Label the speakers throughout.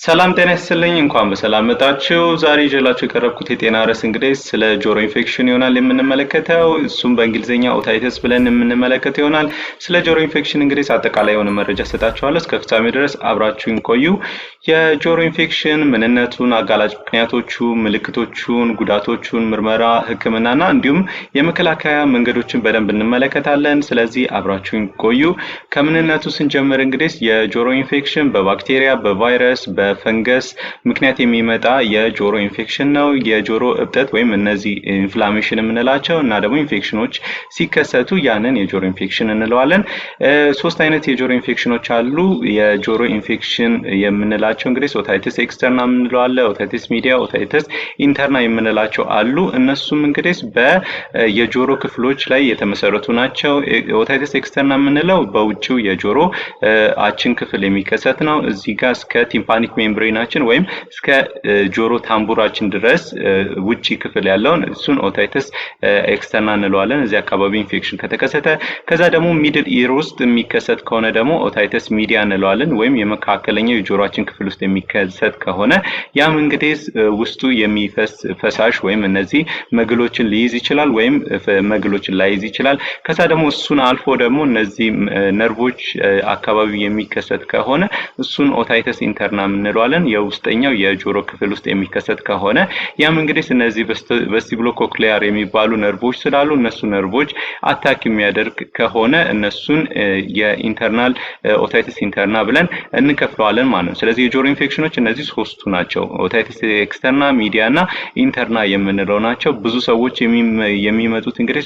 Speaker 1: ሰላም ጤና ይስጥልኝ እንኳን በሰላም መጣችሁ። ዛሬ ይዤላችሁ የቀረብኩት የጤና ርዕስ እንግዲህ ስለ ጆሮ ኢንፌክሽን ይሆናል የምንመለከተው። እሱም በእንግሊዝኛ ኦታይተስ ብለን የምንመለከተው ይሆናል። ስለ ጆሮ ኢንፌክሽን እንግዲህ አጠቃላይ የሆነ መረጃ ሰጣችኋለሁ። እስከ ፍጻሜ ድረስ አብራችሁን ቆዩ። የጆሮ ኢንፌክሽን ምንነቱን፣ አጋላጭ ምክንያቶቹ፣ ምልክቶቹን፣ ጉዳቶቹን፣ ምርመራ፣ ሕክምናና እንዲሁም የመከላከያ መንገዶችን በደንብ እንመለከታለን። ስለዚህ አብራችሁን ቆዩ። ከምንነቱ ስንጀምር እንግዲህ የጆሮ ኢንፌክሽን በባክቴሪያ፣ በቫይረስ፣ በፈንገስ ምክንያት የሚመጣ የጆሮ ኢንፌክሽን ነው። የጆሮ እብጠት ወይም እነዚህ ኢንፍላሜሽን የምንላቸው እና ደግሞ ኢንፌክሽኖች ሲከሰቱ ያንን የጆሮ ኢንፌክሽን እንለዋለን። ሶስት አይነት የጆሮ ኢንፌክሽኖች አሉ። የጆሮ ኢንፌክሽን የምንላቸው እንግዲህ ኦታይተስ ኤክስተርና የምንለው አለ፣ ኦታይተስ ሚዲያ፣ ኦታይተስ ኢንተርና የምንላቸው አሉ። እነሱም እንግዲህ የጆሮ ክፍሎች ላይ የተመሰረቱ ናቸው። ኦታይተስ ኤክስተርና የምንለው በውጭው የጆሮ አችን ክፍል የሚከሰት ነው። እዚህ ጋር እስከ ቲምፓኒክ ሜምብሬናችን ወይም እስከ ጆሮ ታምቡራችን ድረስ ውጪ ክፍል ያለውን እሱን ኦታይተስ ኤክስተርና እንለዋለን። እዚህ አካባቢ ኢንፌክሽን ከተከሰተ ከዛ ደግሞ ሚድል ኢር ውስጥ የሚከሰት ከሆነ ደግሞ ኦታይተስ ሚዲያ እንለዋለን። ወይም የመካከለኛው የጆሮአችን ክፍል ውስጥ የሚከሰት ከሆነ ያም እንግዲህ ውስጡ የሚፈስ ፈሳሽ ወይም እነዚህ መግሎችን ሊይዝ ይችላል ወይም መግሎችን ላይዝ ይችላል። ከዛ ደግሞ እሱን አልፎ ደግሞ እነዚህ ነርቮች አካባቢ የሚከሰት ከሆነ እሱን ኦታይተስ ኢንተርና እንለዋለን። የውስጠኛው የጆሮ ክፍል ውስጥ የሚከሰት ከሆነ ያም እንግዲህ እነዚህ ቬስቲቡሎኮክሊያር የሚባሉ ነርቮች ስላሉ እነሱ ነርቮች አታክ የሚያደርግ ከሆነ እነሱን የኢንተርናል ኦታይተስ ኢንተርና ብለን እንከፍለዋለን ማለት ነው። ስለዚህ የጆሮ ኢንፌክሽኖች እነዚህ ሶስቱ ናቸው። ኦታይተስ ኤክስተርና፣ ሚዲያ እና ኢንተርና የምንለው ናቸው። ብዙ ሰዎች የሚመጡት እንግዲህ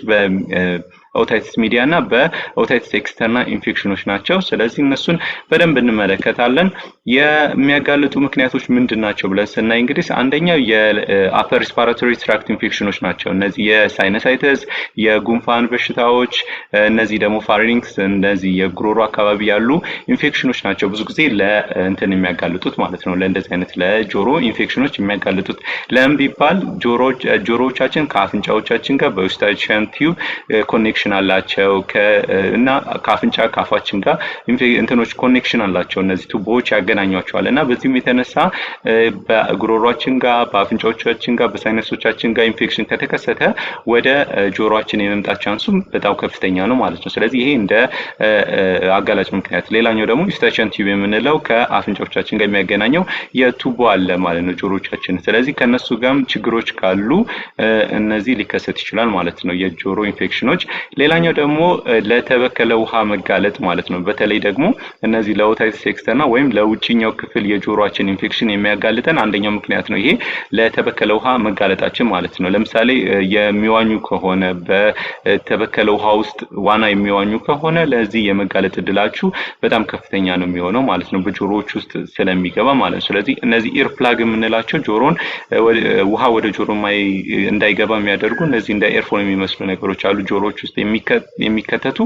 Speaker 1: ኦታይተስ ሚዲያ እና በኦታይተስ ኤክስተርና ኢንፌክሽኖች ናቸው። ስለዚህ እነሱን በደንብ እንመለከታለን። የሚያጋልጡ ምክንያቶች ምንድናቸው ብለን ስናይ እንግዲህ አንደኛው የአፐር ሪስፓራቶሪ ትራክት ኢንፌክሽኖች ናቸው። እነዚህ የሳይነሳይተስ፣ የጉንፋን በሽታዎች፣ እነዚህ ደግሞ ፋሪንክስ፣ እነዚህ የጉሮሮ አካባቢ ያሉ ኢንፌክሽኖች ናቸው ብዙ ጊዜ ለእንትን የሚያጋልጡት ማለት ነው። ለእንደዚህ አይነት ለጆሮ ኢንፌክሽኖች የሚያጋልጡት ለምን ቢባል ጆሮዎቻችን ከአፍንጫዎቻችን ጋር በዩስታቺያን ቲዩብ ኮኔክሽን አላቸው እና ከአፍንጫ ካፋችን ጋር እንትኖች ኮኔክሽን አላቸው። እነዚህ ቱቦዎች ያገናኟቸዋል እና በዚህም የተነሳ በጉሮሮአችን ጋር በአፍንጫዎቻችን ጋር በሳይነሶቻችን ጋር ኢንፌክሽን ከተከሰተ ወደ ጆሮአችን የመምጣት ቻንሱ በጣም ከፍተኛ ነው ማለት ነው። ስለዚህ ይሄ እንደ አጋላጭ ምክንያት። ሌላኛው ደግሞ ዩስታቺያን ቲዩብ የምንለው ከአፍንጫዎቻችን ጋር የሚያገናኘው የቱቦ አለ ማለት ነው ጆሮዎቻችን። ስለዚህ ከነሱ ጋርም ችግሮች ካሉ እነዚህ ሊከሰት ይችላል ማለት ነው የጆሮ ኢንፌክሽኖች። ሌላኛው ደግሞ ለተበከለ ውሃ መጋለጥ ማለት ነው። በተለይ ደግሞ እነዚህ ለኦታይተስ ኤክስተርና ወይም ለውጭኛው ክፍል የጆሮአችን ኢንፌክሽን የሚያጋልጠን አንደኛው ምክንያት ነው ይሄ ለተበከለ ውሃ መጋለጣችን ማለት ነው። ለምሳሌ የሚዋኙ ከሆነ በተበከለ ውሃ ውስጥ ዋና የሚዋኙ ከሆነ ለዚህ የመጋለጥ እድላችሁ በጣም ከፍተኛ ነው የሚሆነው ማለት ነው በጆሮዎች ውስጥ ስለሚገባ ማለት ነው። ስለዚህ እነዚህ ኢር ፕላግ የምንላቸው ጆሮን ውሃ ወደ ጆሮ እንዳይገባ የሚያደርጉ እነዚህ እንደ ኤርፎን የሚመስሉ ነገሮች አሉ ጆሮዎች ውስጥ የሚከተቱ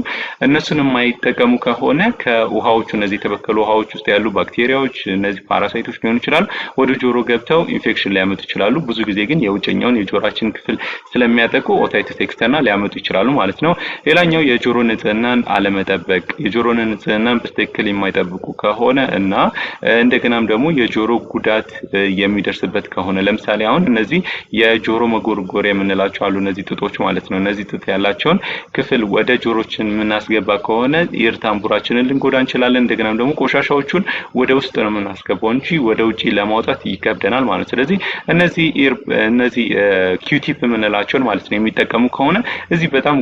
Speaker 1: እነሱን የማይጠቀሙ ከሆነ ከውሃዎቹ እነዚህ የተበከሉ ውሃዎች ውስጥ ያሉ ባክቴሪያዎች እነዚህ ፓራሳይቶች ሊሆኑ ይችላሉ ወደ ጆሮ ገብተው ኢንፌክሽን ሊያመጡ ይችላሉ። ብዙ ጊዜ ግን የውጭኛውን የጆሮአችን ክፍል ስለሚያጠቁ ኦታይተስ ኤክስተርና ሊያመጡ ይችላሉ ማለት ነው። ሌላኛው የጆሮ ንጽህናን አለመጠበቅ። የጆሮ ንጽህናን በትክክል የማይጠብቁ ከሆነ እና እንደገናም ደግሞ የጆሮ ጉዳት የሚደርስበት ከሆነ ለምሳሌ አሁን እነዚህ የጆሮ መጎርጎሪያ የምንላቸው አሉ እነዚህ ጥጦች ማለት ነው። እነዚህ ጥጥ ያላቸውን ክፍል ወደ ጆሮችን የምናስገባ ከሆነ ኢር ታምቡራችንን ልንጎዳ እንችላለን። እንደገናም ደግሞ ቆሻሻዎቹን ወደ ውስጥ ነው የምናስገባው እንጂ ወደ ውጪ ለማውጣት ይከብደናል ማለት። ስለዚህ እነዚህ ኪዩቲፕ የምንላቸውን ማለት ነው የሚጠቀሙ ከሆነ እዚህ በጣም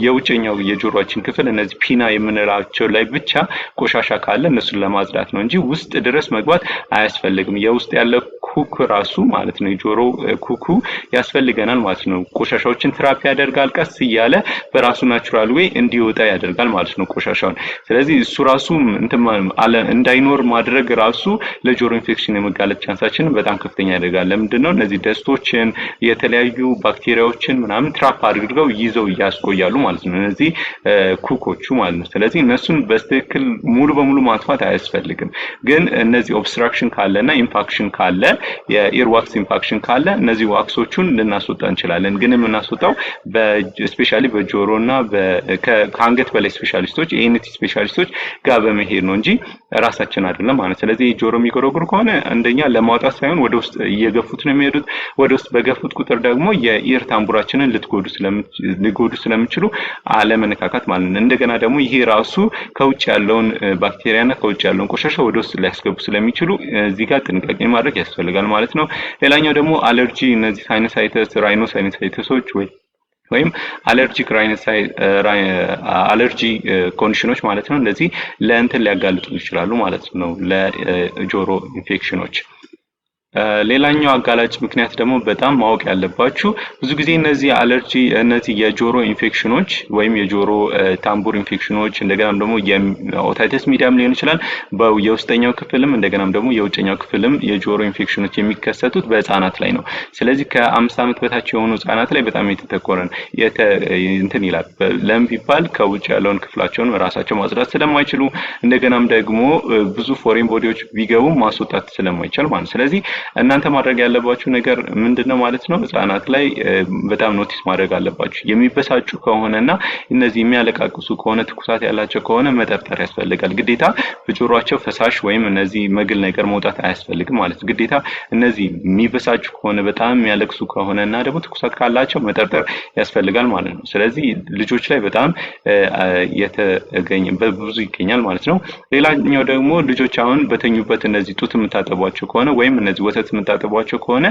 Speaker 1: የውጭኛው የጆሮአችን ክፍል እነዚህ ፒና የምንላቸው ላይ ብቻ ቆሻሻ ካለ እነሱን ለማጽዳት ነው እንጂ ውስጥ ድረስ መግባት አያስፈልግም። የውስጥ ያለ ኩክ ራሱ ማለት ነው የጆሮ ኩኩ ያስፈልገናል ማለት ነው። ቆሻሻዎችን ትራፕ ያደርጋል ቀስ እያለ በራሱ ናቹራል ዌይ እንዲወጣ ያደርጋል ማለት ነው ቆሻሻውን። ስለዚህ እሱ ራሱ እንዳይኖር ማድረግ ራሱ ለጆሮ ኢንፌክሽን የመጋለጥ ቻንሳችን በጣም ከፍተኛ ያደርጋል። ለምንድነው እነዚህ ደስቶችን የተለያዩ ባክቴሪያዎችን ምናምን ትራፕ አድርገው ይዘው ያስቆያሉ ማለት ነው እነዚህ ኩኮቹ ማለት ነው። ስለዚህ እነሱን በትክክል ሙሉ በሙሉ ማጥፋት አያስፈልግም። ግን እነዚህ ኦብስትራክሽን ካለና ኢንፋክሽን ካለ የኢር ዋክስ ኢንፋክሽን ካለ እነዚህ ዋክሶቹን ልናስወጣ እንችላለን። ግን የምናስወጣው ስፔሻሊ በጆሮ በጆሮና ከአንገት በላይ ስፔሻሊስቶች ኤንቲ ስፔሻሊስቶች ጋር በመሄድ ነው እንጂ ራሳችን አይደለም ማለት። ስለዚህ ጆሮ የሚጎረጉር ከሆነ አንደኛ ለማውጣት ሳይሆን ወደ ውስጥ እየገፉት ነው የሚሄዱት። ወደ ውስጥ በገፉት ቁጥር ደግሞ የኢር ታምቡራችንን ሊጎዱ ስለሚችሉ አለመነካካት ማለት ነው። እንደገና ደግሞ ይሄ ራሱ ከውጭ ያለውን ባክቴሪያና ከውጭ ያለውን ቆሻሻ ወደ ውስጥ ሊያስገቡ ስለሚችሉ እዚህ ጋር ጥንቃቄ ማድረግ ያስፈልጋል ማለት ነው። ሌላኛው ደግሞ አለርጂ፣ እነዚህ ሳይነሳይተስ፣ ራይኖሳይነሳይተሶች ወይም አለርጂክ አለርጂ ኮንዲሽኖች ማለት ነው። እነዚህ ለእንትን ሊያጋልጡ ይችላሉ ማለት ነው፣ ለጆሮ ኢንፌክሽኖች። ሌላኛው አጋላጭ ምክንያት ደግሞ በጣም ማወቅ ያለባችሁ ብዙ ጊዜ እነዚህ የጆሮ ኢንፌክሽኖች ወይም የጆሮ ታምቡር ኢንፌክሽኖች እንደገናም ደግሞ የኦታይተስ ሚዲያም ሊሆን ይችላል የውስጠኛው ክፍልም እንደገናም ደግሞ የውጭኛው ክፍልም የጆሮ ኢንፌክሽኖች የሚከሰቱት በህፃናት ላይ ነው። ስለዚህ ከ5 ዓመት በታች የሆኑ ህፃናት ላይ በጣም የተተኮረ እንትን ይላል። ለምን ቢባል ከውጭ ያለውን ክፍላቸውን ራሳቸው ማጽዳት ስለማይችሉ እንደገናም ደግሞ ብዙ ፎሬን ቦዲዎች ቢገቡ ማስወጣት ስለማይቻል ማለት። ስለዚህ እናንተ ማድረግ ያለባችሁ ነገር ምንድነው ማለት ነው? ህፃናት ላይ በጣም ኖቲስ ማድረግ አለባችሁ። የሚበሳጩ ከሆነና እነዚህ የሚያለቃቅሱ ከሆነ ትኩሳት ያላቸው ከሆነ መጠርጠር ያስፈልጋል። ግዴታ በጆሮአቸው ፈሳሽ ወይም እነዚህ መግል ነገር መውጣት አያስፈልግም ማለት ነው። ግዴታ እነዚህ የሚበሳጩ ከሆነ በጣም የሚያለቅሱ ከሆነና ደግሞ ትኩሳት ካላቸው መጠርጠር ያስፈልጋል ማለት ነው። ስለዚህ ልጆች ላይ በጣም በብዙ ይገኛል ማለት ነው። ሌላኛው ደግሞ ልጆች አሁን በተኙበት እነዚህ ጡት የምታጠቧቸው ከሆነ ወይም እነዚህ ወተት የምታጠቧቸው ከሆነ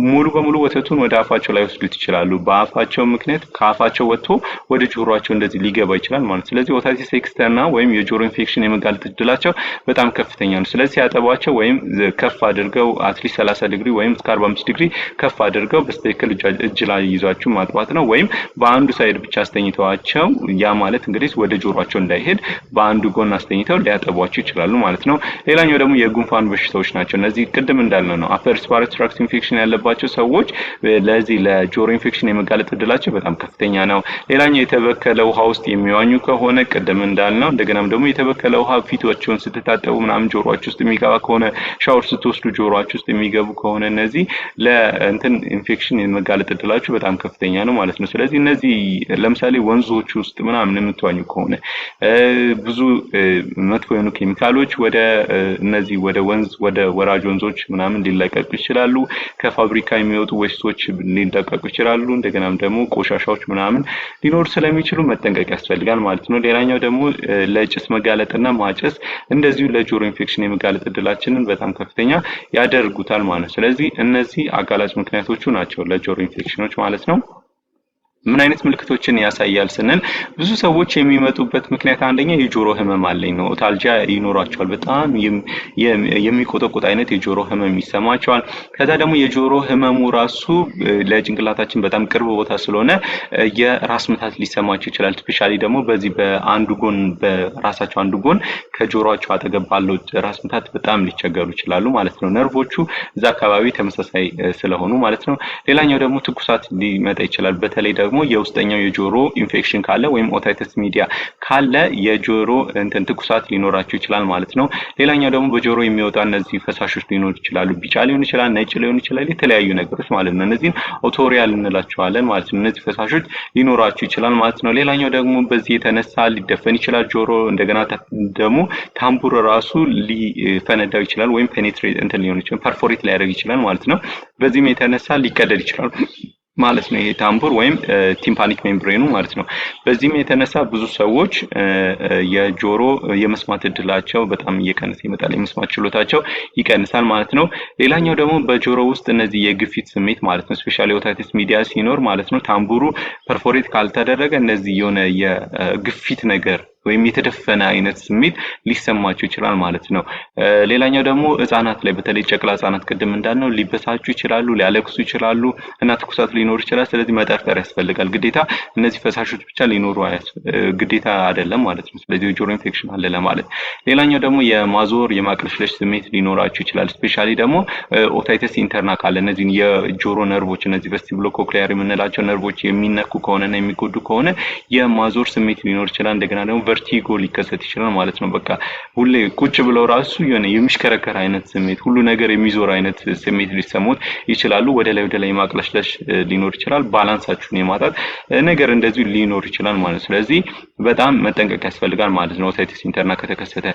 Speaker 1: ሙሉ በሙሉ ወተቱን ወደ አፋቸው ላይ ወስዱት ይችላሉ። በአፋቸው ምክንያት ከአፋቸው ወጥቶ ወደ ጆሮአቸው እንደዚህ ሊገባ ይችላል ማለት። ስለዚህ ኦታይቲስ ኤክስተርና ወይም የጆሮ ኢንፌክሽን የመጋለጥ እድላቸው በጣም ከፍተኛ ነው። ስለዚህ ሲያጠቧቸው ወይም ከፍ አድርገው አትሊስት 30 ዲግሪ ወይም እስከ 45 ዲግሪ ከፍ አድርገው በስተክል እጅ ላይ ይዟቸው ማጥባት ነው። ወይም በአንዱ ሳይድ ብቻ አስተኝተዋቸው ያ ማለት እንግዲህ ወደ ጆሮአቸው እንዳይሄድ በአንዱ ጎን አስተኝተው ሊያጠቧቸው ይችላሉ ማለት ነው። ሌላኛው ደግሞ የጉንፋን በሽታዎች ናቸው። እነዚህ ቅድም እንዳልነው ነው አፐር ሪስፓራቶሪ ትራክት ኢንፌክሽን ያለባቸው ሰዎች ለጆሮ ኢንፌክሽን የመጋለጥ እድላቸው በጣም ከፍተኛ ነው። ሌላኛው የተበከለ ውሃ ውስጥ የሚዋኙ ከሆነ ቅድም እንዳልነው፣ እንደገናም ደግሞ የተበከለ ውሃ ፊታቸውን ስትታጠቡ ምናምን ጆሮአችሁ ውስጥ የሚገባ ከሆነ፣ ሻወር ስትወስዱ ጆሮአችሁ ውስጥ የሚገቡ ከሆነ እነዚህ ለእንትን ኢንፌክሽን የመጋለጥ እድላቸው በጣም ከፍተኛ ነው ማለት ነው። ስለዚህ እነዚህ ለምሳሌ ወንዞች ውስጥ ምናምን የምትዋኙ ከሆነ ብዙ መጥፎ የሆኑ ኬሚካሎች ወደ ወንዝ ወደ ወራጅ ወንዞች ምናምን ሊለቀቁ ይችላሉ። ከፋብሪካ የሚወጡ ዌስቶች ሊለቀቁ ይችላሉ። እንደገናም ደግሞ ቆሻሻዎች ምናምን ሊኖር ስለሚችሉ መጠንቀቅ ያስፈልጋል ማለት ነው። ሌላኛው ደግሞ ለጭስ መጋለጥና ማጨስ እንደዚሁ ለጆሮ ኢንፌክሽን የመጋለጥ እድላችንን በጣም ከፍተኛ ያደርጉታል ማለት ነው። ስለዚህ እነዚህ አጋላጭ ምክንያቶቹ ናቸው ለጆሮ ኢንፌክሽኖች ማለት ነው። ምን አይነት ምልክቶችን ያሳያል ስንል ብዙ ሰዎች የሚመጡበት ምክንያት አንደኛ የጆሮ ህመም አለኝ ነው። ኦታልጂያ ይኖራቸዋል። በጣም የሚቆጠቁጥ አይነት የጆሮ ህመም ይሰማቸዋል። ከዛ ደግሞ የጆሮ ህመሙ ራሱ ለጭንቅላታችን በጣም ቅርብ ቦታ ስለሆነ የራስ ምታት ሊሰማቸው ይችላል። ስፔሻሊ ደግሞ በዚህ በራሳቸው አንዱ ጎን ከጆሮአቸው አጠገብ ባለው ራስ ምታት በጣም ሊቸገሩ ይችላሉ ማለት ነው። ነርቮቹ እዛ አካባቢ ተመሳሳይ ስለሆኑ ማለት ነው። ሌላኛው ደግሞ ትኩሳት ሊመጣ ይችላል። በተለይ ደግሞ የውስጠኛው የጆሮ ኢንፌክሽን ካለ ወይም ኦታይተስ ሚዲያ ካለ የጆሮ ትኩሳት ሊኖራቸው ይችላል ማለት ነው። ሌላኛው ደግሞ በጆሮ የሚወጣ እነዚህ ፈሳሾች ሊኖር ይችላሉ። ቢጫ ሊሆን ይችላል፣ ነጭ ሊሆን ይችላል፣ የተለያዩ ነገሮች ማለት ነው። እነዚህን ኦቶሪያል እንላቸዋለን ማለት ነው። እነዚህ ፈሳሾች ሊኖራቸው ይችላል ማለት ነው። ሌላኛው ደግሞ በዚህ የተነሳ ሊደፈን ይችላል ጆሮ። እንደገና ደግሞ ታምቡር ራሱ ሊፈነዳው ይችላል ወይም ፔኔትሬት ሊሆን ይችላል፣ ፐርፎሬት ሊያደርግ ይችላል ማለት ነው። በዚህም የተነሳ ሊቀደድ ይችላል ማለት ነው። ይሄ ታምቡር ወይም ቲምፓኒክ ሜምብሬኑ ማለት ነው። በዚህም የተነሳ ብዙ ሰዎች የጆሮ የመስማት እድላቸው በጣም እየቀነሰ ይመጣል። የመስማት ችሎታቸው ይቀንሳል ማለት ነው። ሌላኛው ደግሞ በጆሮ ውስጥ እነዚህ የግፊት ስሜት ማለት ነው። ስፔሻሊ ኦታይተስ ሚዲያ ሲኖር ማለት ነው ታምቡሩ ፐርፎሬት ካልተደረገ እነዚህ የሆነ የግፊት ነገር ወይም የተደፈነ አይነት ስሜት ሊሰማቸው ይችላል ማለት ነው። ሌላኛው ደግሞ ህፃናት ላይ በተለይ ጨቅላ ህፃናት ቅድም እንዳልነው ሊበሳጩ ይችላሉ፣ ሊያለቅሱ ይችላሉ እና ትኩሳት ሊኖር ይችላል። ስለዚህ መጠርጠር ያስፈልጋል። ግዴታ እነዚህ ፈሳሾች ብቻ ሊኖሩ ግዴታ አይደለም ማለት ነው። ስለዚህ የጆሮ ኢንፌክሽን አለ ለማለት። ሌላኛው ደግሞ የማዞር የማቅለሽለሽ ስሜት ሊኖራቸው ይችላል። ስፔሻሊ ደግሞ ኦታይተስ ኢንተርና ካለ እነዚህ የጆሮ ነርቮች እነዚህ ቬስቲቡሎኮክሊያር የምንላቸው ነርቮች የሚነኩ ከሆነና የሚጎዱ ከሆነ የማዞር ስሜት ሊኖር ይችላል። እንደገና ደግሞ ቨርቲጎ ሊከሰት ይችላል ማለት ነው። በቃ ሁሌ ቁጭ ብለው ራሱ የሆነ የሚሽከረከር አይነት ስሜት፣ ሁሉ ነገር የሚዞር አይነት ስሜት ሊሰሙት ይችላሉ። ወደ ላይ ማቅለሽለሽ ሊኖር ይችላል። ባላንሳችሁን የማጣት ነገር እንደዚሁ ሊኖር ይችላል ማለት። ስለዚህ በጣም መጠንቀቅ ያስፈልጋል ማለት ነው። ኦታይቲስ ኢንተርና ከተከሰተ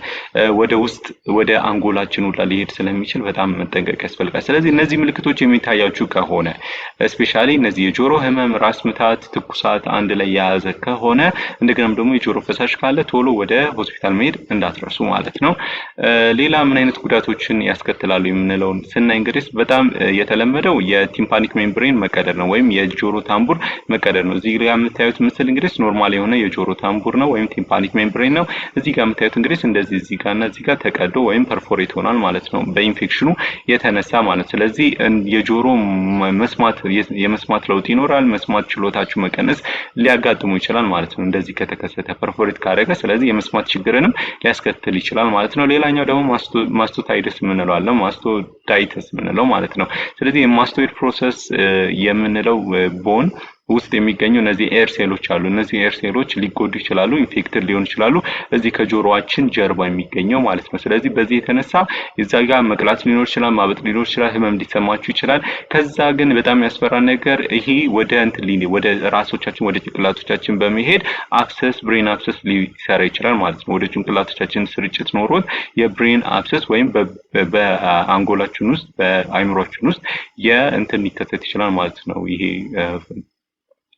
Speaker 1: ወደ ውስጥ ወደ አንጎላችን ሁላ ሊሄድ ስለሚችል በጣም መጠንቀቅ ያስፈልጋል። ስለዚህ እነዚህ ምልክቶች የሚታያችሁ ከሆነ ስፔሻሊ እነዚህ የጆሮ ህመም፣ ራስ ምታት፣ ትኩሳት አንድ ላይ የያዘ ከሆነ እንደገናም ደግሞ የጆሮ ፈሳሽ ካለ ቶሎ ወደ ሆስፒታል መሄድ እንዳትረሱ ማለት ነው። ሌላ ምን አይነት ጉዳቶችን ያስከትላሉ የምንለውን ስናይ እንግዲህ በጣም የተለመደው የቲምፓኒክ ሜምብሬን መቀደድ ነው ወይም የጆሮ ታምቡር መቀደድ ነው። እዚህ ጋር የምታዩት ምስል እንግዲህ ኖርማል የሆነ የጆሮ ታምቡር ነው ወይም ቲምፓኒክ ሜምብሬን ነው። እዚህ ጋር የምታዩት እንግዲህ እንደዚህ እዚህ ጋርና እዚህ ጋር ተቀዶ ወይም ፐርፎሬት ሆኗል ማለት ነው በኢንፌክሽኑ የተነሳ ማለት። ስለዚህ የጆሮ መስማት የመስማት ለውጥ ይኖራል። መስማት ችሎታችሁ መቀነስ ሊያጋጥሙ ይችላል ማለት ነው እንደዚህ ከተከሰተ ፐርፎሬት ካደረገ። ስለዚህ የመስማት ችግርንም ሊያስከትል ይችላል ማለት ነው። ሌላኛው ደግሞ ማስቶታይደስ የምንለው አለ፣ ማስቶዳይተስ የምንለው ማለት ነው። ስለዚህ የማስቶይድ ፕሮሰስ የምንለው ቦን ውስጥ የሚገኙ እነዚህ ኤር ሴሎች አሉ። እነዚህ ኤር ሴሎች ሊጎዱ ይችላሉ፣ ኢንፌክትድ ሊሆኑ ይችላሉ፣ እዚህ ከጆሮአችን ጀርባ የሚገኘው ማለት ነው። ስለዚህ በዚህ የተነሳ እዛ ጋር መቅላት ሊኖር ይችላል፣ ማበጥ ሊኖር ይችላል፣ ህመም ሊሰማችሁ ይችላል። ከዛ ግን በጣም ያስፈራ ነገር ይሄ ወደ ወደ ራሶቻችን ወደ ጭንቅላቶቻችን በመሄድ አክሰስ ብሬን አክሰስ ሊሰራ ይችላል ማለት ነው። ወደ ጭንቅላቶቻችን ስርጭት ኖሮት የብሬን አክሰስ ወይም በአንጎላችን ውስጥ በአይምሮአችን ውስጥ ሊከሰት ይችላል ማለት ነው። ይሄ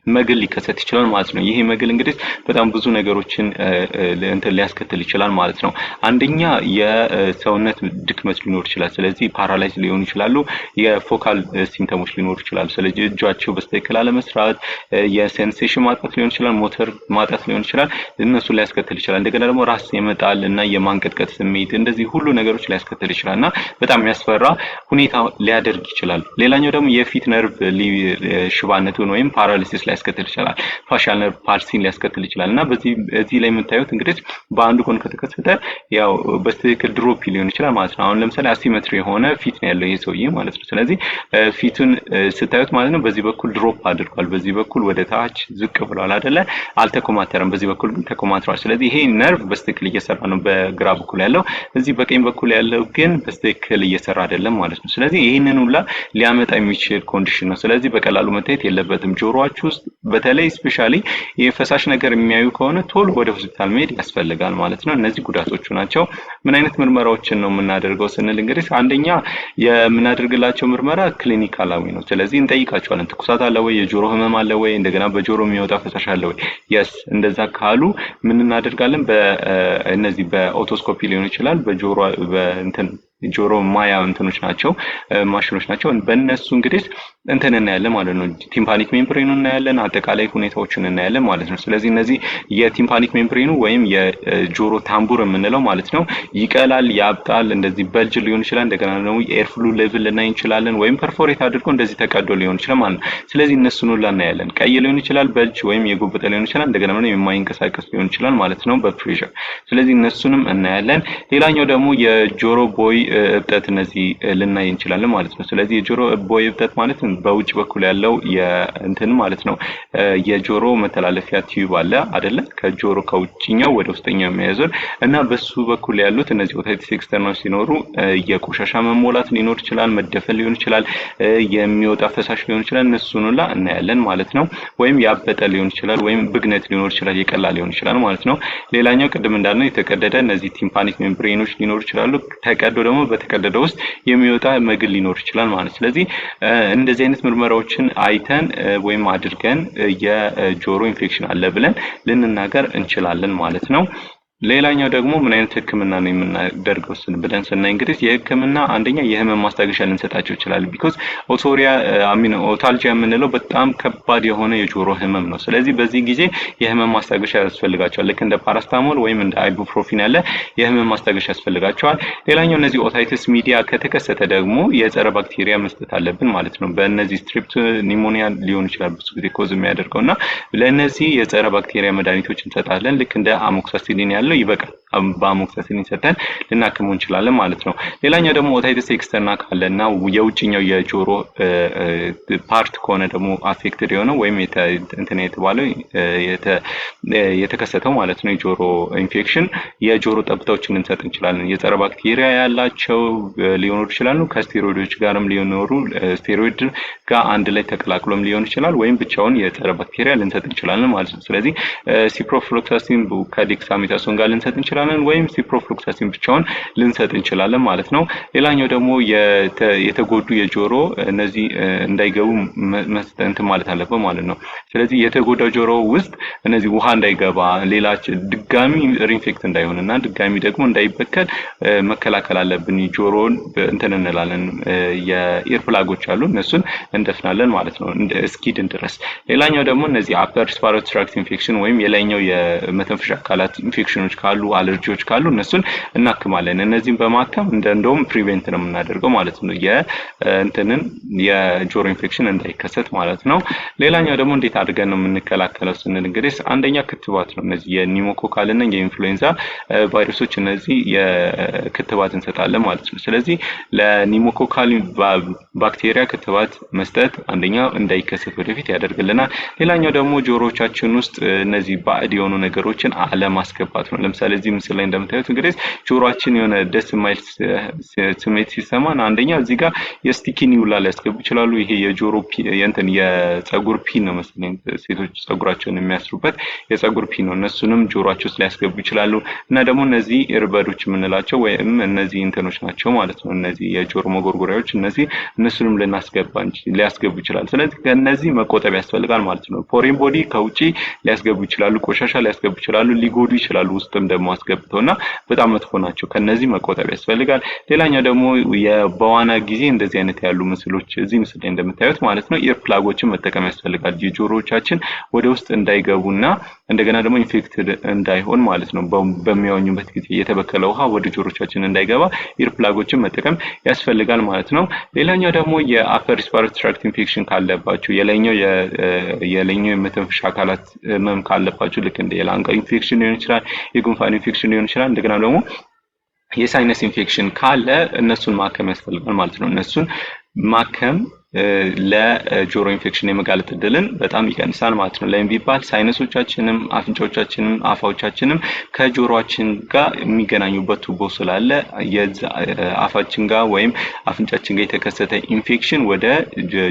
Speaker 1: መግል ሊከሰት ይችላል ማለት ነው። ይሄ መግል እንግዲህ በጣም ብዙ ነገሮችን ሊያስከትል ይችላል ማለት ነው። አንደኛ የሰውነት ድክመት ሊኖር ይችላል። ስለዚህ ፓራላይዝ ሊሆኑ ይችላሉ። የፎካል ሲምፕተሞች ሊኖሩ ይችላሉ። ስለዚህ እጃቸው በስተክል አለመስራት፣ የሴንሴሽን ማጣት ሊሆን ይችላል፣ ሞተር ማጣት ሊሆን ይችላል። እነሱ ሊያስከትል ይችላል። እንደገና ደግሞ ራስ የመጣል እና የማንቀጥቀጥ ስሜት፣ እንደዚህ ሁሉ ነገሮች ሊያስከትል ይችላልና በጣም የሚያስፈራ ሁኔታ ሊያደርግ ይችላል። ሌላኛው ደግሞ የፊት ነርቭ ሽባነቱን ወይም ፓራሊሲስ ሊያስከትል ይችላል። ፋሻል ነርቭ ፓልሲን ሊያስከትል ይችላል እና በዚህ ላይ የምታዩት እንግዲህ በአንዱ ጎን ከተከሰተ ያው በስትክክል ድሮፕ ሊሆን ይችላል ማለት ነው። አሁን ለምሳሌ አሲሜትሪ የሆነ ፊት ነው ያለው ይሄ ሰውዬ ማለት ነው። ስለዚህ ፊቱን ስታዩት ማለት ነው በዚህ በኩል ድሮፕ አድርጓል፣ በዚህ በኩል ወደ ታች ዝቅ ብሏል አይደለ? አልተኮማተረም። በዚህ በኩል ግን ተኮማትሯል። ስለዚህ ይሄ ነርቭ በስትክክል እየሰራ ነው በግራ በኩል ያለው፣ እዚህ በቀኝ በኩል ያለው ግን በስትክክል እየሰራ አይደለም ማለት ነው። ስለዚህ ይሄንን ሁላ ሊያመጣ የሚችል ኮንዲሽን ነው። ስለዚህ በቀላሉ መታየት የለበትም። ጆሮአችሁ ውስጥ በተለይ ስፔሻሊ የፈሳሽ ነገር የሚያዩ ከሆነ ቶሎ ወደ ሆስፒታል መሄድ ያስፈልጋል ማለት ነው። እነዚህ ጉዳቶቹ ናቸው። ምን አይነት ምርመራዎችን ነው የምናደርገው ስንል እንግዲህ አንደኛ የምናደርግላቸው ምርመራ ክሊኒካላዊ ነው። ስለዚህ እንጠይቃቸዋለን። ትኩሳት አለ ወይ? የጆሮ ህመም አለ ወይ? እንደገና በጆሮ የሚወጣ ፈሳሽ አለ ወይ? የስ እንደዛ ካሉ ምን እናደርጋለን? በእነዚህ በኦቶስኮፒ ሊሆን ይችላል በጆሮ ጆሮ ማያ እንትኖች ናቸው ማሽኖች ናቸው። በእነሱ እንግዲህ እናያለን ማለት ነው። ቲምፓኒክ ሜምብሬኑ እናያለን፣ አጠቃላይ ሁኔታዎችን እናያለን ማለት ነው። ስለዚህ እነዚህ የቲምፓኒክ ሜምብሬኑ ወይም የጆሮ ታምቡር የምንለው ማለት ነው ይቀላል፣ ያብጣል፣ እንደዚህ በልጅ ሊሆን ይችላል። እንደገና ደግሞ ኤር ፍሉ ሌቭል ልናይ እንችላለን፣ ወይም ፐርፎሬት አድርጎ እንደዚህ ተቀዶ ሊሆን ይችላል ማለት ነው። ስለዚህ እነሱን ሁሉ እናያለን። ቀይ ሊሆን ይችላል በልጅ ወይም የጎበጠ ሊሆን ይችላል። እንደገና ደግሞ የማይንቀሳቀስ ሊሆን ይችላል ማለት ነው በፕሬሸር። ስለዚህ እነሱንም እናያለን። ሌላኛው ደግሞ የጆሮ ቦይ እብጠት እነዚህ ልናይ እንችላለን ማለት ነው። ስለዚህ የጆሮ ቦይ እብጠት ማለት በውጭ በኩል ያለው ማለት ነው የጆሮ መተላለፊያ ቲዩብ አለ አይደለ? ከጆሮ ከውጭኛው ወደ ውስጠኛው የሚያዞር እና በሱ በኩል ያሉት እነዚህ ኦታይቲስ ኤክስተርናልስ ሲኖሩ የቆሻሻ መሞላት ሊኖር ይችላል፣ መደፈን ሊሆን ይችላል፣ የሚወጣ ፈሳሽ ሊሆን ይችላል። እነሱን ሁላ እናያለን ማለት ነው። ወይም ያበጠ ሊሆን ይችላል፣ ወይም ብግነት ሊኖር ይችላል፣ የቀላ ሊሆን ይችላል ማለት ነው። ሌላኛው ቅድም እንዳልነው የተቀደደ እነዚህ ቲምፓኒክ ሜምብሬኖች ሊኖሩ ይችላሉ። ተቀዶ ደግሞ በተቀደደ ውስጥ የሚወጣ መግል ሊኖር ይችላል ማለት። ስለዚህ እንደዚህ አይነት ምርመራዎችን አይተን ወይም አድርገን የጆሮ ኢንፌክሽን አለ ብለን ልንናገር እንችላለን ማለት ነው። ሌላኛው ደግሞ ምን አይነት ህክምና ነው የምናደርገው ብለን ስናይ እንግዲህ የህክምና አንደኛ የህመም ማስታገሻ ልንሰጣቸው ይችላል። ቢኮዝ ኦታልጂያ የምንለው በጣም ከባድ የሆነ የጆሮ ህመም ነው። ስለዚህ በዚህ ጊዜ የህመም ማስታገሻ ያስፈልጋቸዋል። ልክ እንደ ፓራስታሞል ወይም እንደ አይቡፕሮፊን ያለ የህመም ማስታገሻ ያስፈልጋቸዋል። ሌላኛው እነዚህ ኦታይቲስ ሚዲያ ከተከሰተ ደግሞ የጸረ ባክቴሪያ መስጠት አለብን ማለት ነው። በእነዚህ ስትሪፕት ኒሞኒያ ሊሆን ይችላል ብዙ ጊዜ ኮዝ የሚያደርገውና ለእነዚህ የጸረ ባክቴሪያ መድኃኒቶች እንሰጣለን። ልክ እንደ አሞክሳሲሊን ያለ ካለው ይበቃል። በአሞክሲሲሊን ሰጠን ልናክመው እንችላለን ማለት ነው። ሌላኛው ደግሞ ኦታይተስ ኤክስተርና ካለና የውጭኛው የጆሮ ፓርት ከሆነ ደግሞ አፌክትድ የሆነው ወይም እንትን የተባለው የተከሰተው ማለት ነው የጆሮ ኢንፌክሽን የጆሮ ጠብታዎችን ልንሰጥ እንችላለን። የጸረ ባክቴሪያ ያላቸው ሊሆኑ ይችላሉ። ከስቴሮይዶች ጋርም ሊሆኑ ስቴሮይድ ጋር አንድ ላይ ተቀላቅሎም ሊሆን ይችላል። ወይም ብቻውን የጸረ ባክቴሪያ ልንሰጥ እንችላለን ማለት ነው። ስለዚህ ሲፕሮፍሎክሳሲን ከዴክሳሜታሶን ጋር ልንሰጥ እንችላለን ወይም ሲፕሮፍሎክሳሲን ብቻውን ልንሰጥ እንችላለን ማለት ነው። ሌላኛው ደግሞ የተጎዱ የጆሮ እነዚህ እንዳይገቡ መስጠት ማለት አለበት ማለት ነው። ስለዚህ የተጎዳው ጆሮ ውስጥ እነዚህ ውሃ እንዳይገባ ሌላ ድጋሚ ሪንፌክት እንዳይሆንና ድጋሚ ደግሞ እንዳይበከል መከላከል አለብን። ጆሮን እንትን እንላለን የኢር ፕላጎች አሉ እነሱን እንደፍናለን ማለት ነው እስኪድን ድረስ። ሌላኛው ደግሞ እነዚህ አፐር ሪስፓራቶሪ ትራክት ኢንፌክሽን ወይም የላይኛው የመተንፈሻ አካላት ኢንፌክሽኖች ካሉ አለርጂዎች ካሉ እነሱን እናክማለን። እነዚህን በማከም እንደውም ፕሪቬንት ነው የምናደርገው ማለት ነው የእንትንን የጆሮ ኢንፌክሽን እንዳይከሰት ማለት ነው። ሌላኛው ደግሞ እንዴት አድርገን ነው የምንከላከለው ስንል እንግዲህ አንደኛ ክትባት ነው። እነዚህ የኒሞኮካል እና የኢንፍሉዌንዛ ቫይረሶች እነዚህ የክትባት እንሰጣለን ማለት ነው። ስለዚህ ለኒሞኮካል ባክቴሪያ ክትባት መስጠት አንደኛ እንዳይከሰት ወደፊት ያደርግልናል። ሌላኛው ደግሞ ጆሮዎቻችን ውስጥ እነዚህ ባዕድ የሆኑ ነገሮችን አለማስገባት ነው። ለምሳሌ እዚህ ምስል ላይ እንደምታዩት እንግዲህ ጆሮአችን የሆነ ደስ የማይል ስሜት ሲሰማን አንደኛ እዚህ ጋር የስቲኪ ኒውላ ሊያስገቡ ይችላሉ። ይሄ የጆሮ የፀጉር ፒን ነው መሰለኝ ሴቶች ፀጉራቸውን የሚያስሩበት የፀጉር ፒን ነው። እነሱንም ጆሮአቸው ውስጥ ሊያስገቡ ይችላሉ። እና ደግሞ እነዚህ ኢርበዶች የምንላቸው ወይም እነዚህ እንትኖች ናቸው ማለት ነው። እነዚህ የጆሮ መጎርጎሪያዎች እነሱንም ሊያስገቡ ይችላሉ። ስለዚህ ከነዚህ መቆጠብ ያስፈልጋል ማለት ነው። ፎሬን ቦዲ ከውጪ ሊያስገቡ ይችላሉ፣ ቆሻሻ ሊያስገቡ ይችላሉ፣ ሊጎዱ ይችላሉ ውስጥም ደግሞ አስገብተውና በጣም መጥፎ ናቸው። ከነዚህ መቆጠብ ያስፈልጋል። ሌላኛው ደግሞ በዋና ጊዜ እንደዚህ አይነት ያሉ ምስሎች እዚህ ምስል ላይ እንደምታዩት ማለት ነው ኢር ፕላጎችን መጠቀም ያስፈልጋል። የጆሮዎቻችን ወደ ውስጥ እንዳይገቡና እንደገና ደግሞ ኢንፌክትድ እንዳይሆን ማለት ነው። በሚያወኙበት ጊዜ የተበከለ ውሃ ወደ ጆሮዎቻችን እንዳይገባ ኢር ፕላጎችን መጠቀም ያስፈልጋል ማለት ነው። ሌላኛው ደግሞ የአፐር ሪስፓራቶሪ ትራክት ኢንፌክሽን ካለባችሁ የላይኛው የመተንፈሻ አካላት ህመም ካለባችሁ ልክ እንደ የላንጋ ኢንፌክሽን ሊሆን ይችላል፣ የጉንፋን ኢንፌክሽን ሊሆን ይችላል። እንደገና ደግሞ የሳይነስ ኢንፌክሽን ካለ እነሱን ማከም ያስፈልጋል ማለት ነው። እነሱን ማከም ለጆሮ ኢንፌክሽን የመጋለጥ እድልን በጣም ይቀንሳል ማለት ነው። ለምን ቢባል ሳይነሶቻችንም አፍንጫዎቻችንም አፋዎቻችንም ከጆሮአችን ጋር የሚገናኙበት ቱቦ ስላለ አፋችን ጋር ወይም አፍንጫችን ጋር የተከሰተ ኢንፌክሽን ወደ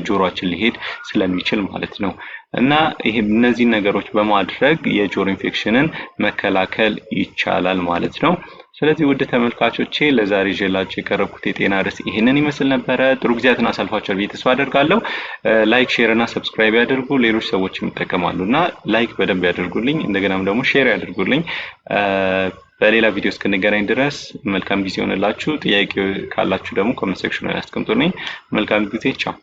Speaker 1: ጆሮአችን ሊሄድ ስለሚችል ማለት ነው። እና እነዚህ ነገሮች በማድረግ የጆሮ ኢንፌክሽንን መከላከል ይቻላል ማለት ነው። ስለዚህ ውድ ተመልካቾቼ ለዛሬ ይዤላችሁ የቀረብኩት የጤና ርዕስ ይሄንን ይመስል ነበረ። ጥሩ ጊዜያትን አሳልፋችኋል ብዬ ተስፋ አደርጋለሁ። ላይክ፣ ሼር እና ሰብስክራይብ ያድርጉ። ሌሎች ሰዎችም ይጠቀማሉና ላይክ በደንብ ያድርጉልኝ፣ እንደገናም ደግሞ ሼር ያድርጉልኝ። በሌላ ቪዲዮ እስክንገናኝ ድረስ መልካም ጊዜ ይሆንላችሁ። ጥያቄ ካላችሁ ደግሞ ኮሜንት ሴክሽን ላይ አስቀምጡልኝ። መልካም ጊዜ። ቻው።